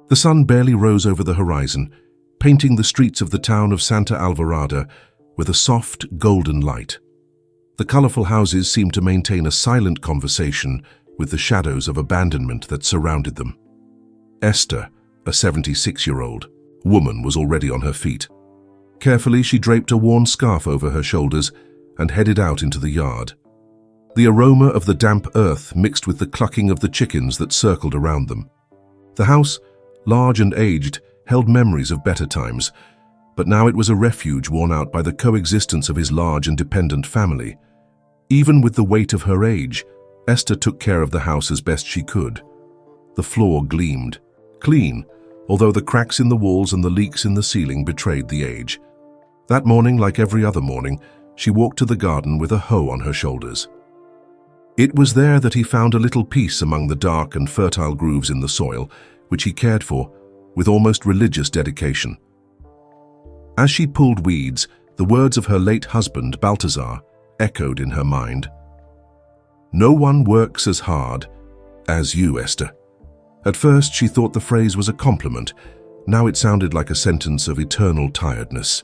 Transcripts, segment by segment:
The sun barely rose over the horizon, painting the streets of the town of Santa Alvarada with a soft, golden light. The colorful houses seemed to maintain a silent conversation with the shadows of abandonment that surrounded them. Esther, a 76-year-old woman, was already on her feet. Carefully, she draped a worn scarf over her shoulders and headed out into the yard. The aroma of the damp earth mixed with the clucking of the chickens that circled around them. The house, large and aged, held memories of better times, but now it was a refuge worn out by the coexistence of his large and dependent family. Even with the weight of her age, Esther took care of the house as best she could. The floor gleamed, clean, although the cracks in the walls and the leaks in the ceiling betrayed the age. That morning, like every other morning, she walked to the garden with a hoe on her shoulders. It was there that he found a little peace among the dark and fertile grooves in the soil, which he cared for with almost religious dedication. As she pulled weeds, the words of her late husband, Balthazar, echoed in her mind. "No one works as hard as you, Esther." At first, she thought the phrase was a compliment. Now it sounded like a sentence of eternal tiredness.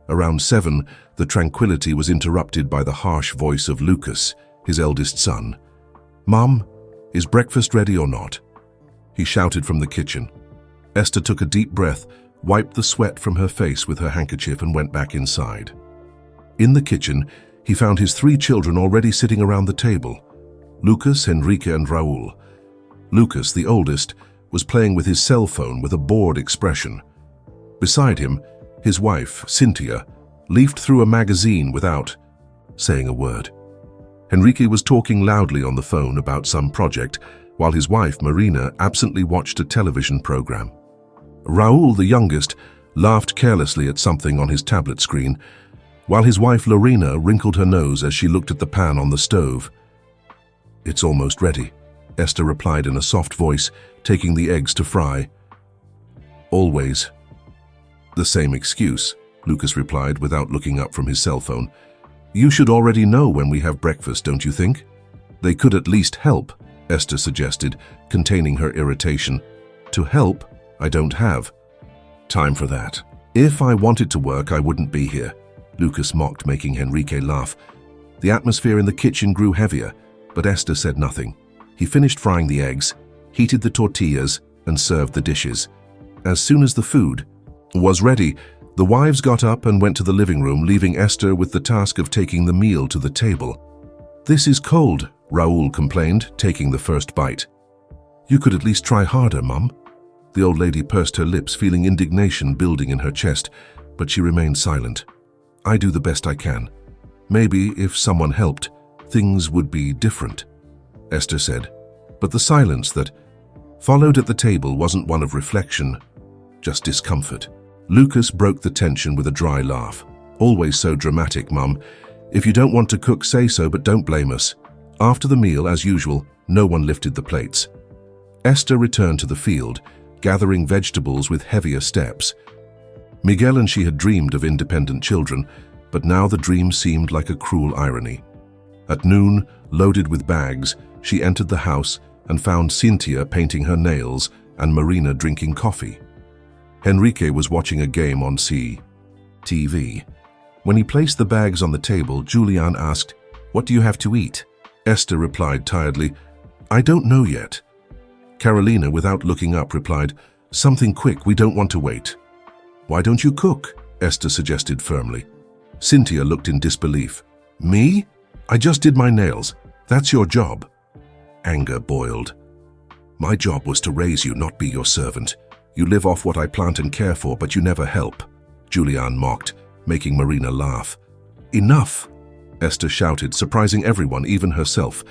Around 7, the tranquility was interrupted by the harsh voice of Lucas, his eldest son. "Mom, is breakfast ready or not?" he shouted from the kitchen. Esther took a deep breath, wiped the sweat from her face with her handkerchief and went back inside. In the kitchen, he found his 3 children already sitting around the table: Lucas, Enrique, and Raúl. Lucas, the oldest, was playing with his cell phone with a bored expression. Beside him, his wife, Cynthia, leafed through a magazine without saying a word. Enrique was talking loudly on the phone about some project, while his wife, Marina, absently watched a television program. Raúl, the youngest, laughed carelessly at something on his tablet screen, while his wife, Lorena, wrinkled her nose as she looked at the pan on the stove. "It's almost ready," Esther replied in a soft voice, taking the eggs to fry. "Always." "The same excuse," Lucas replied without looking up from his cell phone. "You should already know when we have breakfast, don't you think?" "They could at least help," Esther suggested, containing her irritation. "To help, I don't have time for that. If I wanted to work, I wouldn't be here," Lucas mocked, making Enrique laugh. The atmosphere in the kitchen grew heavier, but Esther said nothing. He finished frying the eggs, heated the tortillas, and served the dishes. As soon as the food was ready, the wives got up and went to the living room, leaving Esther with the task of taking the meal to the table. "This is cold," Raúl complained, taking the first bite. "You could at least try harder, Mum." The old lady pursed her lips, feeling indignation building in her chest, but she remained silent. "I do the best I can. Maybe if someone helped, things would be different," Esther said. But the silence that followed at the table wasn't one of reflection, just discomfort. Lucas broke the tension with a dry laugh. "Always so dramatic, Mum. If you don't want to cook, say so, but don't blame us." After the meal, as usual, no one lifted the plates. Esther returned to the field, gathering vegetables with heavier steps. Miguel and she had dreamed of independent children, but now the dream seemed like a cruel irony. At noon, loaded with bags, she entered the house and found Cynthia painting her nails and Marina drinking coffee. Enrique was watching a game on TV. When he placed the bags on the table, Julian asked, "What do you have to eat?" Esther replied tiredly, "I don't know yet." Carolina, without looking up, replied, "Something quick, we don't want to wait." "Why don't you cook?" Esther suggested firmly. Cynthia looked in disbelief. "Me? I just did my nails. That's your job." Anger boiled. "My job was to raise you, not be your servant. You live off what I plant and care for, but you never help," Julian mocked, making Marina laugh. "Enough!" Esther shouted, surprising everyone, even herself.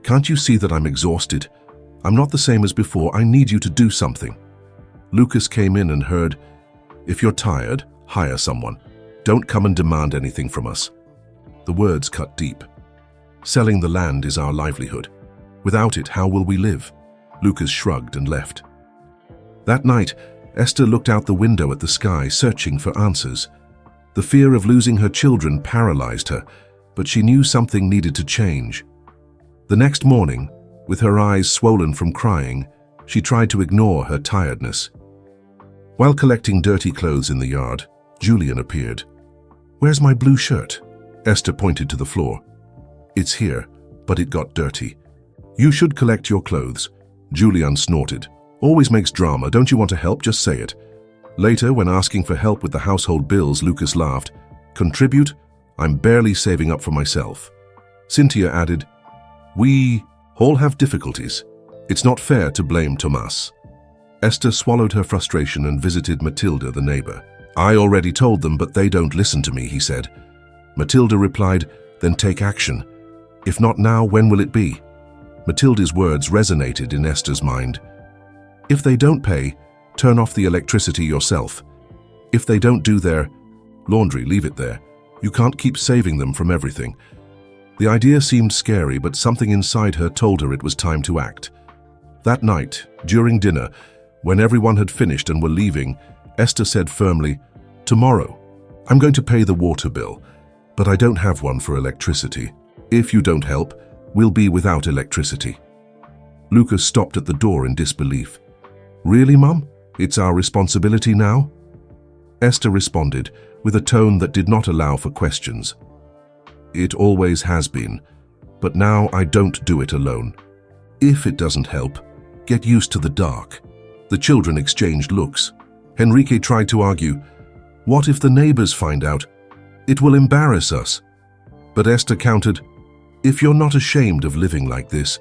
"Can't you see that I'm exhausted? I'm not the same as before. I need you to do something." Lucas came in and heard, "If you're tired, hire someone. Don't come and demand anything from us." The words cut deep. Selling the land is our livelihood. Without it, how will we live? Lucas shrugged and left. That night, Esther looked out the window at the sky, searching for answers. The fear of losing her children paralyzed her, but she knew something needed to change. The next morning, with her eyes swollen from crying, She tried to ignore her tiredness. While collecting dirty clothes in the yard, Julian appeared. "Where's my blue shirt?" Esther pointed to the floor. "It's here, but it got dirty." "You should collect your clothes." Julian snorted. "Always makes drama. Don't you want to help? Just say it." Later, when asking for help with the household bills, Lucas laughed. "Contribute? I'm barely saving up for myself." Cynthia added, "We all have difficulties. It's not fair to blame Tomas." Esther swallowed her frustration and visited Matilda, the neighbor. "I already told them, but they don't listen to me," he said. Matilda replied, "Then take action. If not now, when will it be?" Matilda's words resonated in Esther's mind. "If they don't pay, turn off the electricity yourself. If they don't do their laundry, leave it there. You can't keep saving them from everything." The idea seemed scary, but something inside her told her it was time to act. That night, during dinner, when everyone had finished and were leaving, Esther said firmly, "Tomorrow, I'm going to pay the water bill, but I don't have one for electricity. If you don't help, we'll be without electricity." Lucas stopped at the door in disbelief. "Really, Mum? It's our responsibility now?" Esther responded with a tone that did not allow for questions. "It always has been, but now I don't do it alone. If it doesn't help, get used to the dark." The children exchanged looks. Enrique tried to argue, "What if the neighbors find out? It will embarrass us." But Esther countered, "If you're not ashamed of living like this,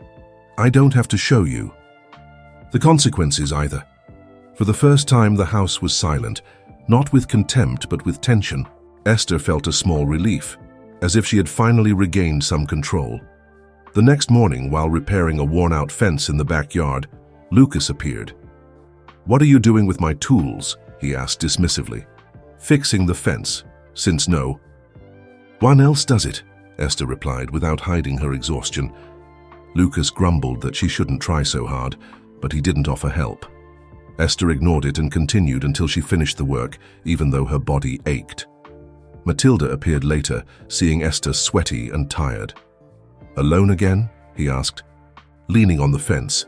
I don't have to show you the consequences either." For the first time, the house was silent, not with contempt but with tension. Esther felt a small relief, as if she had finally regained some control. The next morning, while repairing a worn-out fence in the backyard, Lucas appeared. "What are you doing with my tools?" he asked dismissively. "Fixing the fence, since no one else does it," Esther replied without hiding her exhaustion. Lucas grumbled that she shouldn't try so hard, but he didn't offer help. Esther ignored it and continued until she finished the work, even though her body ached. Matilda appeared later, seeing Esther sweaty and tired. "Alone again?" he asked. Leaning on the fence,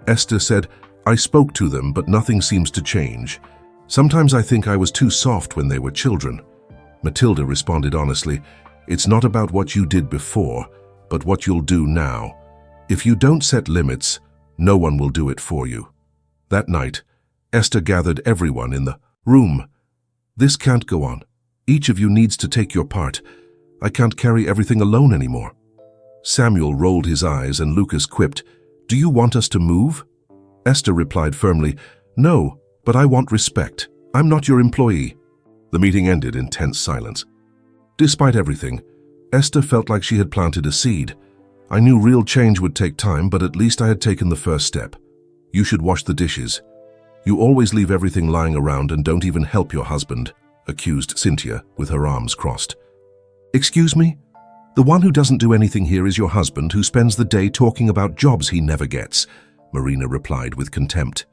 Esther said, "I spoke to them, but nothing seems to change. Sometimes I think I was too soft when they were children." Matilda responded honestly, "It's not about what you did before, but what you'll do now. If you don't set limits, no one will do it for you." That night, Esther gathered everyone in the room. "This can't go on. Each of you needs to take your part. I can't carry everything alone anymore." Samuel rolled his eyes and Lucas quipped, "Do you want us to move?" Esther replied firmly, "No, but I want respect. I'm not your employee." The meeting ended in tense silence. Despite everything, Esther felt like she had planted a seed. "I knew real change would take time, but at least I had taken the first step. You should wash the dishes. You always leave everything lying around and don't even help your husband," accused Cynthia with her arms crossed. "Excuse me? The one who doesn't do anything here is your husband, who spends the day talking about jobs he never gets," Marina replied with contempt.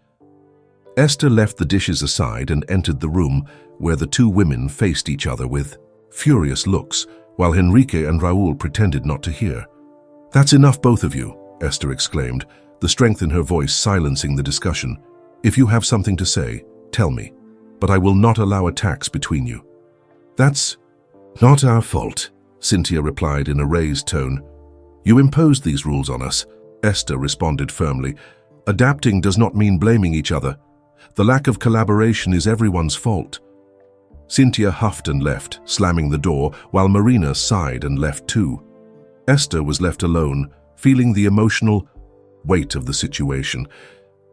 Esther left the dishes aside and entered the room where the two women faced each other with furious looks, while Enrique and Raúl pretended not to hear. "That's enough, both of you," Esther exclaimed, the strength in her voice silencing the discussion. "If you have something to say, tell me, but I will not allow attacks between you." "That's not our fault," Cynthia replied in a raised tone. "You imposed these rules on us," Esther responded firmly. "Adapting does not mean blaming each other. The lack of collaboration is everyone's fault." Cynthia huffed and left, slamming the door, while Marina sighed and left too. Esther was left alone, feeling the emotional weight of the situation.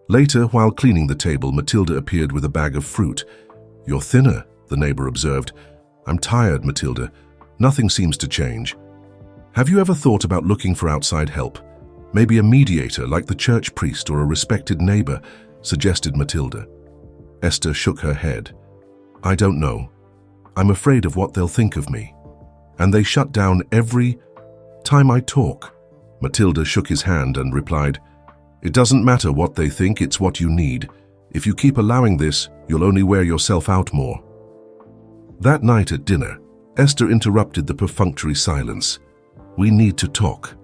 Later, while cleaning the table, Matilda appeared with a bag of fruit. "You're thinner," the neighbor observed. "I'm tired, Matilda. Nothing seems to change." "Have you ever thought about looking for outside help? Maybe a mediator like the church priest or a respected neighbor," suggested Matilda. Esther shook her head. "I don't know. I'm afraid of what they'll think of me. And they shut down every time I talk." Matilda shook his hand and replied, "It doesn't matter what they think, it's what you need. If you keep allowing this, you'll only wear yourself out more." That night at dinner, Esther interrupted the perfunctory silence. "We need to talk."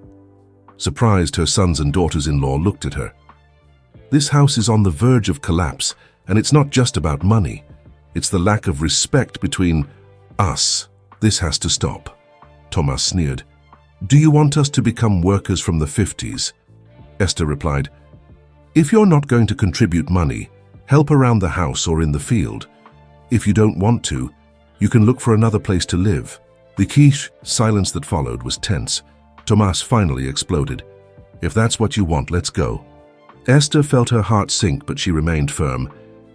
Surprised, her sons and daughters-in-law looked at her. This house is on the verge of collapse, and it's not just about money. It's the lack of respect between us. This has to stop. Tomas sneered. Do you want us to become workers from the 50s? Esther replied, if you're not going to contribute money, help around the house or in the field. If you don't want to, you can look for another place to live. The quiche silence that followed was tense. Tomas finally exploded. If that's what you want, let's go. Esther felt her heart sink, but she remained firm.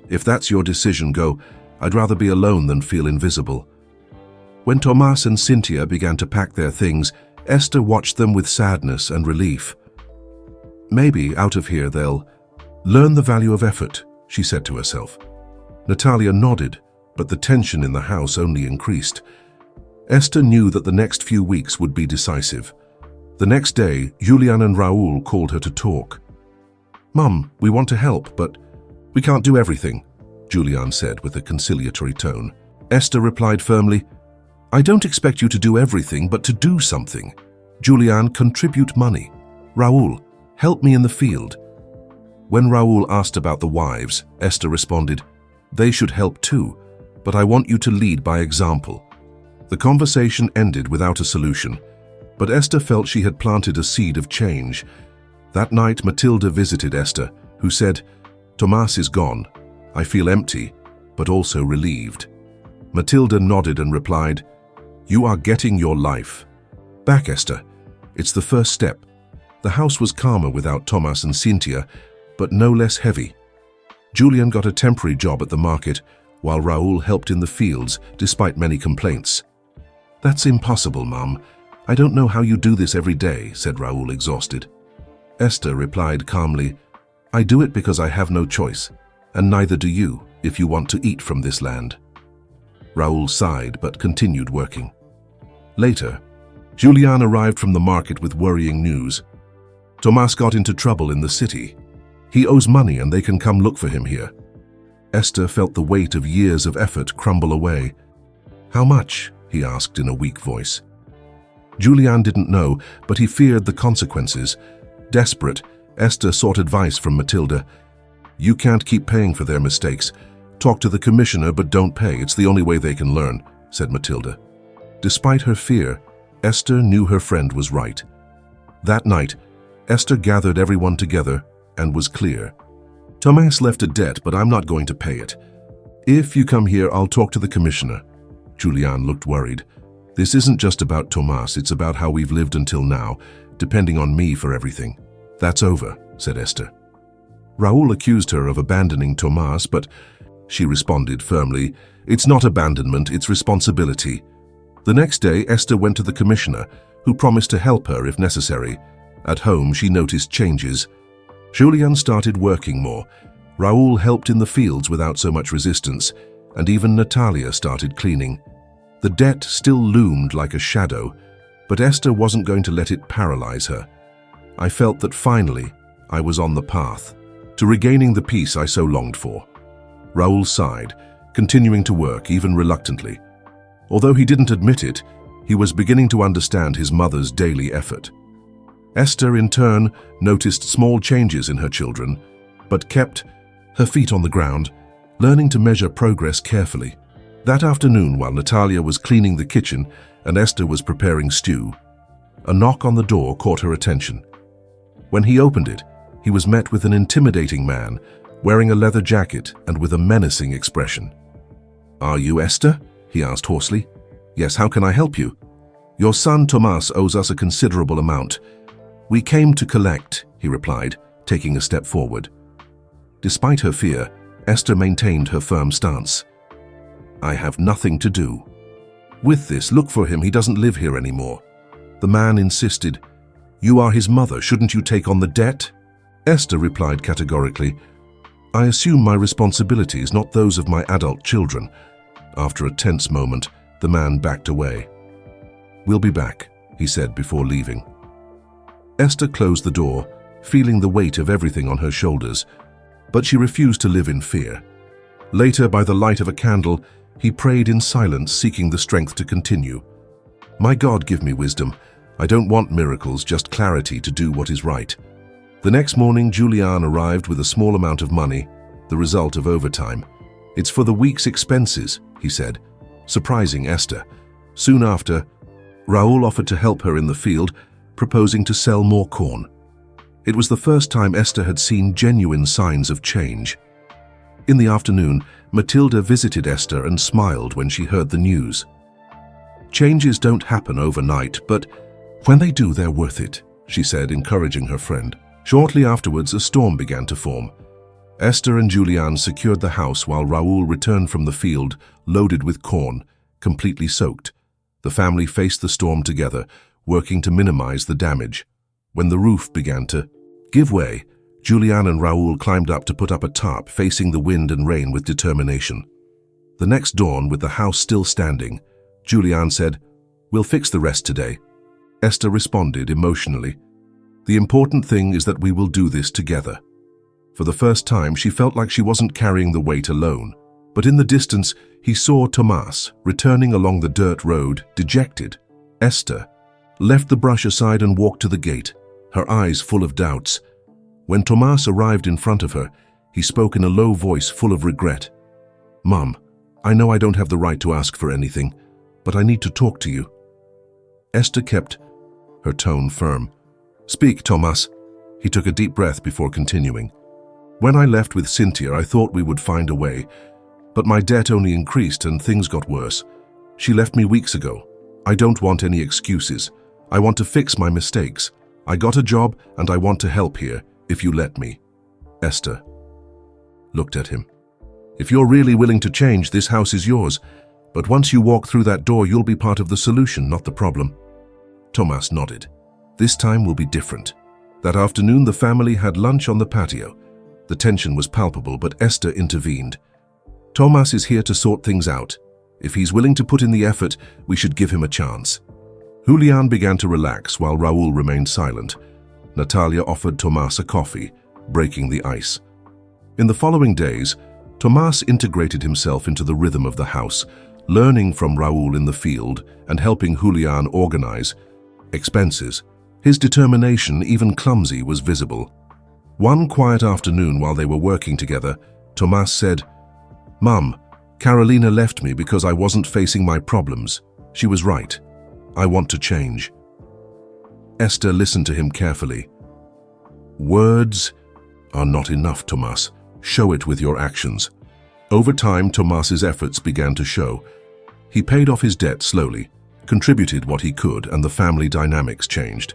If that's your decision, go. I'd rather be alone than feel invisible. When Tomas and Cynthia began to pack their things, Esther watched them with sadness and relief. Maybe out of here they'll learn the value of effort, she said to herself. Natalia nodded, but the tension in the house only increased. Esther knew that the next few weeks would be decisive. The next day, Julian and Raoul called her to talk. Mum, we want to help, but we can't do everything, Julian said with a conciliatory tone. Esther replied firmly, I don't expect you to do everything, but to do something. Julian, contribute money. Raoul, help me in the field. When Raoul asked about the wives, Esther responded, they should help too, but I want you to lead by example. The conversation ended without a solution, but Esther felt she had planted a seed of change. That night, Matilda visited Esther, who said, Tomas is gone. I feel empty, but also relieved. Matilda nodded and replied, you are getting your life back, Esther. It's the first step. The house was calmer without Tomas and Cynthia, but no less heavy. Julian got a temporary job at the market, while Raoul helped in the fields despite many complaints. That's impossible, Mum. I don't know how you do this every day, said Raoul, exhausted. Esther replied calmly, I do it because I have no choice, and neither do you if you want to eat from this land. Raoul sighed but continued working. Later, Julian arrived from the market with worrying news. Tomas got into trouble in the city. He owes money and they can come look for him here. Esther felt the weight of years of effort crumble away. How much? He asked in a weak voice. Julian didn't know, but he feared the consequences. Desperate, Esther sought advice from Matilda. You can't keep paying for their mistakes. Talk to the commissioner, but don't pay. It's the only way they can learn, said Matilda. Despite her fear, Esther knew her friend was right. That night, Esther gathered everyone together and was clear. Tomas left a debt, but I'm not going to pay it. If you come here, I'll talk to the commissioner. Julian looked worried. This isn't just about Tomas, it's about how we've lived until now, depending on me for everything. That's over, said Esther. Raoul accused her of abandoning Tomas, but she responded firmly, it's not abandonment, it's responsibility. The next day, Esther went to the commissioner, who promised to help her if necessary. At home, she noticed changes. Julian started working more. Raoul helped in the fields without so much resistance, and even Natalia started cleaning. The debt still loomed like a shadow, but Esther wasn't going to let it paralyze her. I felt that finally, I was on the path to regaining the peace I so longed for. Raoul sighed, continuing to work even reluctantly. Although he didn't admit it, he was beginning to understand his mother's daily effort. Esther, in turn, noticed small changes in her children, but kept her feet on the ground, learning to measure progress carefully. That afternoon, while Natalia was cleaning the kitchen and Esther was preparing stew, a knock on the door caught her attention. When he opened it, he was met with an intimidating man, wearing a leather jacket and with a menacing expression. Are you Esther? He asked hoarsely. Yes, how can I help you? Your son Tomas owes us a considerable amount. We came to collect, he replied, taking a step forward. Despite her fear, Esther maintained her firm stance. I have nothing to do with this. Look for him, he doesn't live here anymore. The man insisted. You are his mother, shouldn't you take on the debt? Esther replied categorically, I assume my responsibilities, not those of my adult children. After a tense moment, the man backed away. We'll be back, he said before leaving. Esther closed the door, feeling the weight of everything on her shoulders, but she refused to live in fear. Later, by the light of a candle, he prayed in silence, seeking the strength to continue. My God, give me wisdom. I don't want miracles, just clarity to do what is right. The next morning, Julian arrived with a small amount of money, the result of overtime. "It's for the week's expenses," he said, surprising Esther. Soon after, Raoul offered to help her in the field, proposing to sell more corn. It was the first time Esther had seen genuine signs of change. In the afternoon, Matilda visited Esther and smiled when she heard the news. "Changes don't happen overnight, but when they do, they're worth it," she said, encouraging her friend. Shortly afterwards, a storm began to form. Esther and Julian secured the house while Raoul returned from the field, loaded with corn, completely soaked. The family faced the storm together, working to minimize the damage. When the roof began to give way, Julian and Raoul climbed up to put up a tarp, facing the wind and rain with determination. The next dawn, with the house still standing, Julian said, "We'll fix the rest today." Esther responded emotionally, "The important thing is that we will do this together." For the first time, she felt like she wasn't carrying the weight alone. But in the distance, he saw Tomas returning along the dirt road, dejected. Esther left the brush aside and walked to the gate, her eyes full of doubts. When Tomas arrived in front of her, he spoke in a low voice full of regret. "Mom, I know I don't have the right to ask for anything, but I need to talk to you." Esther kept her tone firm. "Speak, Tomas." He took a deep breath before continuing. "When I left with Cynthia, I thought we would find a way, but my debt only increased and things got worse. She left me weeks ago. I don't want any excuses. I want to fix my mistakes. I got a job and I want to help here, if you let me." Esther looked at him. "If you're really willing to change, this house is yours. But once you walk through that door, you'll be part of the solution, not the problem." Tomas nodded. "This time will be different." That afternoon, the family had lunch on the patio. The tension was palpable, but Esther intervened. "Tomas is here to sort things out. If he's willing to put in the effort, we should give him a chance." Julian began to relax while Raoul remained silent. Natalia offered Tomas a coffee, breaking the ice. In the following days, Tomas integrated himself into the rhythm of the house, learning from Raoul in the field and helping Julian organize expenses. His determination, even clumsy, was visible. One quiet afternoon while they were working together, Tomas said, "Mom, Carolina left me because I wasn't facing my problems. She was right. I want to change." Esther listened to him carefully. "Words are not enough, Tomas. Show it with your actions." Over time, Tomas's efforts began to show. He paid off his debt slowly, contributed what he could, and the family dynamics changed.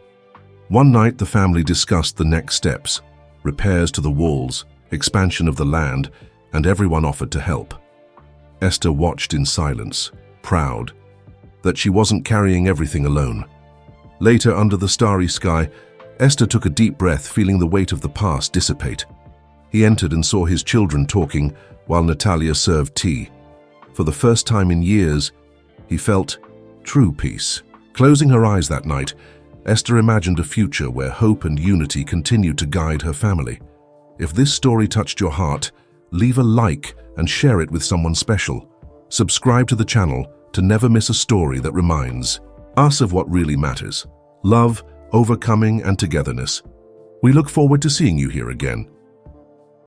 One night, the family discussed the next steps: repairs to the walls, expansion of the land, and everyone offered to help. Esther watched in silence, proud that she wasn't carrying everything alone. Later, under the starry sky, Esther took a deep breath, feeling the weight of the past dissipate. He entered and saw his children talking while Natalia served tea. For the first time in years, he felt true peace. Closing her eyes that night, Esther imagined a future where hope and unity continued to guide her family. If this story touched your heart, leave a like and share it with someone special. Subscribe to the channel to never miss a story that reminds us of what really matters: love, overcoming, and togetherness. We look forward to seeing you here again.